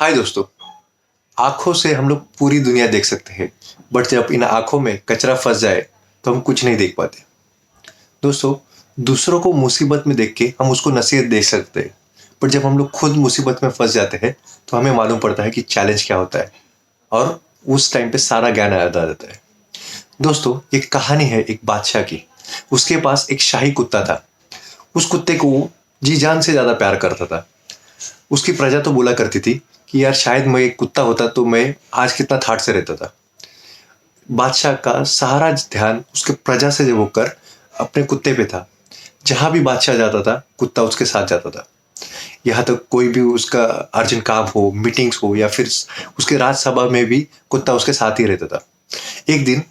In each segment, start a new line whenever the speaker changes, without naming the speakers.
हाय दोस्तों। आंखों से हम लोग पूरी दुनिया देख सकते हैं, बट जब इन आंखों में कचरा फंस जाए तो हम कुछ नहीं देख पाते। दोस्तों, दूसरों को मुसीबत में देख के हम उसको नसीहत दे सकते हैं, पर जब हम लोग खुद मुसीबत में फंस जाते हैं तो हमें मालूम पड़ता है कि चैलेंज क्या होता है, और उस टाइम पे सारा ज्ञान याद आ जाता है। दोस्तों, एक कहानी है एक बादशाह की। उसके पास एक शाही कुत्ता था। उस कुत्ते को वो जी जान से ज्यादा प्यार करता था। उसकी प्रजा तो बोला करती थी कि यार शायद मैं एक कुत्ता होता तो मैं आज कितना ठाट से रहता था। बादशाह का सारा ध्यान उसके प्रजा से जब होकर अपने कुत्ते पे था। जहां भी बादशाह जाता था कुत्ता उसके साथ जाता था। यहाँ तक कोई भी उसका अर्जेंट काम हो, मीटिंग्स हो, या फिर उसके राजसभा में भी कुत्ता उसके साथ ही रहता था। एक दिन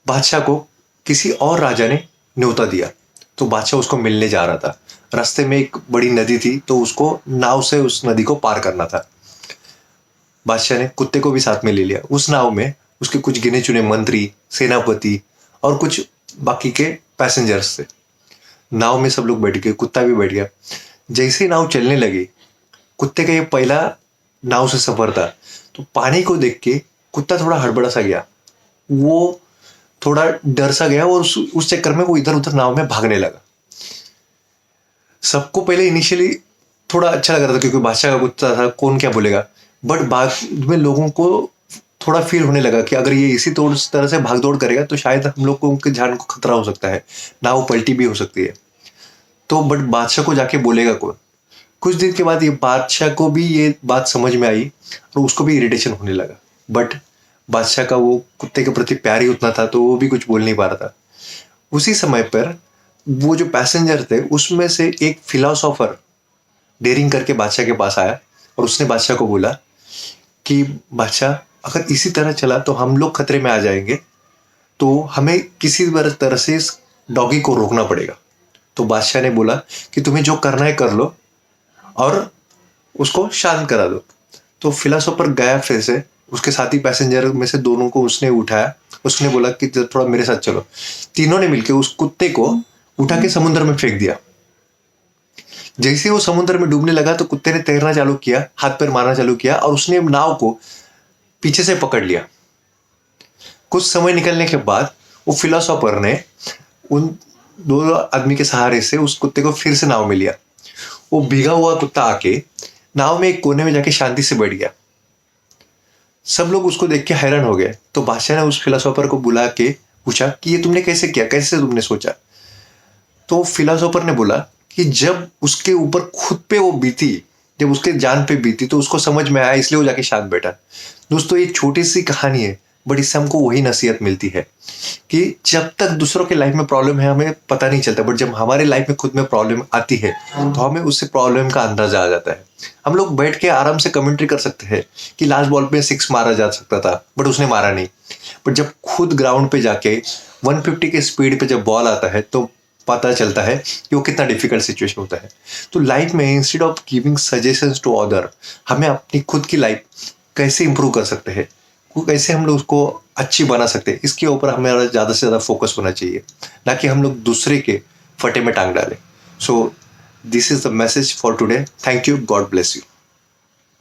बादशाह को किसी और राजा ने न्योता दिया, तो बादशाह उसको मिलने जा रहा था। रास्ते में एक बड़ी नदी थी, तो उसको नाव से उस नदी को पार करना था। बादशाह ने कुत्ते को भी साथ में ले लिया। उस नाव में उसके कुछ गिने चुने मंत्री, सेनापति और कुछ बाकी के पैसेंजर्स थे। नाव में सब लोग बैठ गए, कुत्ता भी बैठ गया। जैसे ही नाव चलने लगी, कुत्ते का ये पहला नाव से सफर था, तो पानी को देख के कुत्ता थोड़ा हड़बड़ा सा गया। वो थोड़ा डर सा गया और उस चक्कर में वो इधर उधर नाव में भागने लगा। सबको पहले इनिशियली थोड़ा अच्छा लग रहा था, क्योंकि बादशाह का कुत्ता था, कौन क्या बोलेगा। बट बाद में लोगों को थोड़ा फील होने लगा कि अगर ये इसी तरह से भागदौड़ करेगा तो शायद हम लोग को उनके जान को खतरा हो सकता है, नाव पलटी भी हो सकती है। तो बट बादशाह को जाके बोलेगा कौन। कुछ दिन के बाद ये बादशाह को भी ये बात समझ में आई और उसको भी इरिटेशन होने लगा। बट बादशाह का वो कुत्ते के प्रति प्यार ही उतना था, तो वो भी कुछ बोल नहीं पा रहा था। उसी समय पर वो जो पैसेंजर थे उसमें से एक फिलोसोफर डेरिंग करके बादशाह के पास आया, और उसने बादशाह को बोला कि बादशाह, अगर इसी तरह चला तो हम लोग खतरे में आ जाएंगे, तो हमें किसी तरह से इस डॉगी को रोकना पड़ेगा। तो बादशाह ने बोला कि तुम्हें जो करना है कर लो और उसको शांत करा दो। तो फिलोसोफर गया, फिर से उसके साथी पैसेंजर में से दोनों को उसने उठाया। उसने बोला कि थोड़ा मेरे साथ चलो। तीनों ने मिलकर उस कुत्ते को उठा के समुद्र में फेंक दिया। जैसे ही वो समुद्र में डूबने लगा तो कुत्ते ने तैरना चालू किया, हाथ पैर मारना चालू किया, और उसने नाव को पीछे से पकड़ लिया। कुछ समय निकलने के बाद वो फिलोसोफर ने उन दो आदमी के सहारे से उस कुत्ते को फिर से नाव में लिया। वो भीगा हुआ कुत्ता आके नाव में एक कोने में जाके शांति से बैठ गया। सब लोग उसको देख के हैरान हो गए। तो बादशाह ने उस फिलोसोफर को बुला के पूछा कि ये तुमने कैसे किया, कैसे तुमने सोचा। तो फिलोसोफर ने बोला कि जब उसके ऊपर खुद पे वो बीती, जब उसके जान पे बीती, तो उसको समझ में आया, इसलिए वो जाके शांत बैठा। दोस्तों, ये छोटी सी कहानी है, बट इससे हमको वही नसीहत मिलती है कि जब तक दूसरों के लाइफ में प्रॉब्लम है हमें पता नहीं चलता, बट जब हमारे लाइफ में खुद में प्रॉब्लम आती है तो हमें उससे प्रॉब्लम का अंदाजा आ जाता है। हम लोग बैठ के आराम से कमेंट्री कर सकते हैं कि लास्ट बॉल पे 6 मारा जा सकता था, बट उसने मारा नहीं। बट जब खुद ग्राउंड पे जाके 150 के स्पीड पे जब बॉल आता है तो पता चलता है कि वो कितना डिफिकल्ट सिचुएशन होता है। तो लाइफ में instead of giving suggestions to other, हमें अपनी खुद की लाइफ कैसे इंप्रूव कर सकते हैं, कैसे हम लोग उसको अच्छी बना सकते हैं, इसके ऊपर हमें ज़्यादा से ज़्यादा फोकस होना चाहिए, ना कि हम लोग दूसरे के फटे में टांग डालें। So this is the message for today. Thank you, God bless you.